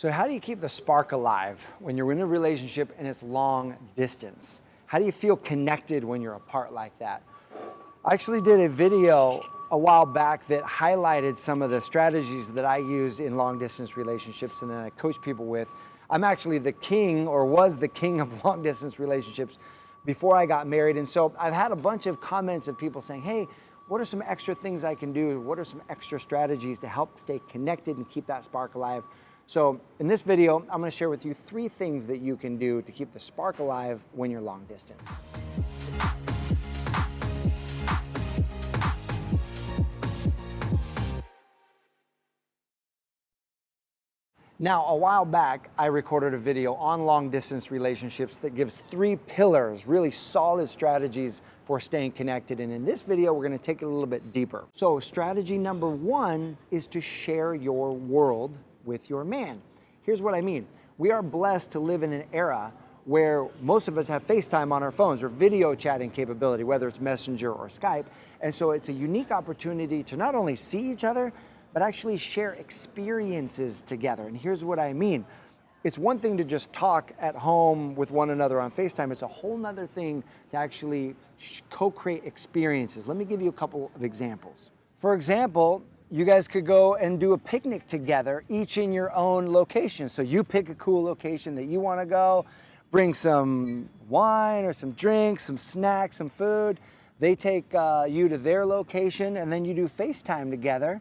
So how do you keep the spark alive when you're in a relationship and it's long distance? How do you feel connected when you're apart like that? I actually did a video a while back that highlighted some of the strategies that I use in long distance relationships and then I coach people with. I'm actually the king, or was the king, of long distance relationships before I got married. And so I've had a bunch of comments of people saying, hey, what are some extra things I can do? What are some extra strategies to help stay connected and keep that spark alive? So in this video, I'm going to share with you 3 things that you can do to keep the spark alive when you're long distance. Now, a while back, I recorded a video on long distance relationships that gives 3 pillars, really solid strategies for staying connected. And in this video, we're going to take it a little bit deeper. So strategy number 1 is to share your world with your man. Here's what I mean. We are blessed to live in an era where most of us have FaceTime on our phones or video chatting capability, whether it's Messenger or Skype. And so it's a unique opportunity to not only see each other, but actually share experiences together. And here's what I mean. It's one thing to just talk at home with one another on FaceTime. It's a whole nother thing to actually co-create experiences. Let me give you a couple of examples. For example, you guys could go and do a picnic together, each in your own location. So you pick a cool location that you want to go, bring some wine or some drinks, some snacks, some food. They take you to their location, and then you do FaceTime together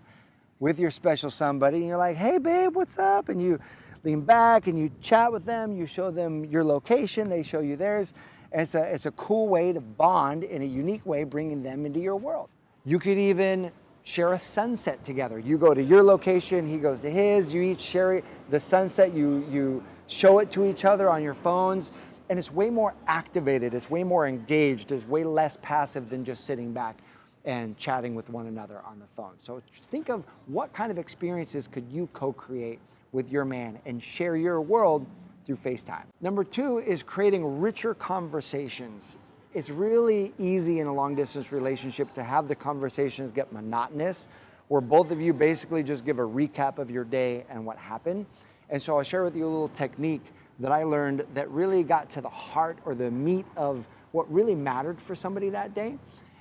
with your special somebody, and you're like, hey babe, what's up? And you lean back and you chat with them, you show them your location, they show you theirs. And it's a cool way to bond in a unique way, bringing them into your world. You could even share a sunset together. You go to your location, he goes to his, you each share the sunset, you show it to each other on your phones, and it's way more activated, it's way more engaged, it's way less passive than just sitting back and chatting with one another on the phone. So think of what kind of experiences could you co-create with your man and share your world through FaceTime. Number 2 is creating richer conversations. It's really easy in a long distance relationship to have the conversations get monotonous, where both of you basically just give a recap of your day and what happened. And so I'll share with you a little technique that I learned that really got to the heart or the meat of what really mattered for somebody that day.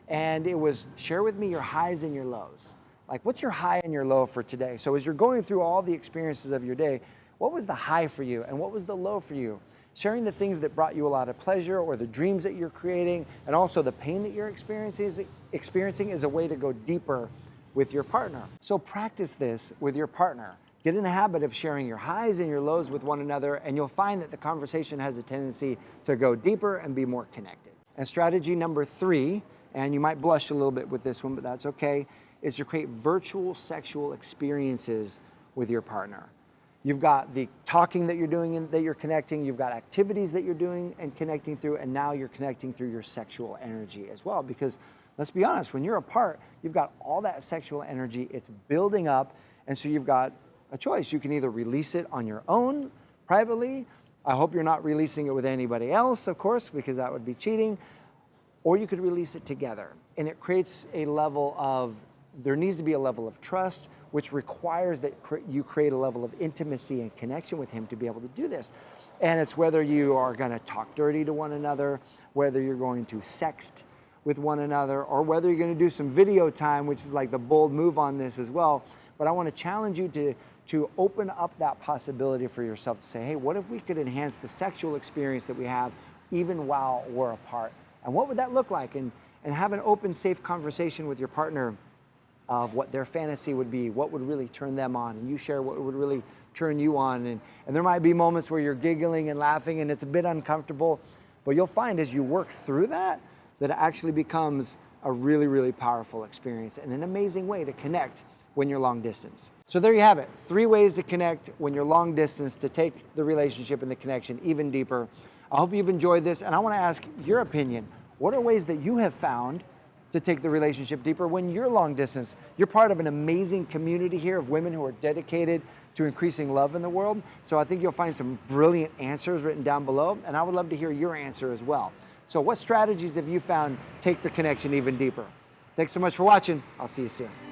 And it was, share with me your highs and your lows. Like, what's your high and your low for today? So as you're going through all the experiences of your day, what was the high for you and what was the low for you? Sharing the things that brought you a lot of pleasure or the dreams that you're creating, and also the pain that you're experiencing is a way to go deeper with your partner. So practice this with your partner. Get in the habit of sharing your highs and your lows with one another, and you'll find that the conversation has a tendency to go deeper and be more connected. And strategy number 3, and you might blush a little bit with this one, but that's okay, is to create virtual sexual experiences with your partner. You've got the talking that you're doing and that you're connecting, you've got activities that you're doing and connecting through, and now you're connecting through your sexual energy as well. Because let's be honest, when you're apart, you've got all that sexual energy, it's building up, and so you've got a choice. You can either release it on your own, privately. I hope you're not releasing it with anybody else, of course, because that would be cheating. Or you could release it together. And it creates a level of, there needs to be a level of trust, which requires that you create a level of intimacy and connection with him to be able to do this. And it's whether you are going to talk dirty to one another, whether you're going to sext with one another, or whether you're going to do some video time, which is like the bold move on this as well. But I want to challenge you to open up that possibility for yourself to say, hey, what if we could enhance the sexual experience that we have even while we're apart? And what would that look like? And have an open, safe conversation with your partner of what their fantasy would be, what would really turn them on, and you share what would really turn you on. And there might be moments where you're giggling and laughing and it's a bit uncomfortable, but you'll find as you work through that, that it actually becomes a really, really powerful experience and an amazing way to connect when you're long distance. So there you have it, 3 ways to connect when you're long distance to take the relationship and the connection even deeper. I hope you've enjoyed this, and I want to ask your opinion. What are ways that you have found to take the relationship deeper when you're long distance? You're part of an amazing community here of women who are dedicated to increasing love in the world. So I think you'll find some brilliant answers written down below, and I would love to hear your answer as well. So what strategies have you found take the connection even deeper? Thanks so much for watching. I'll see you soon.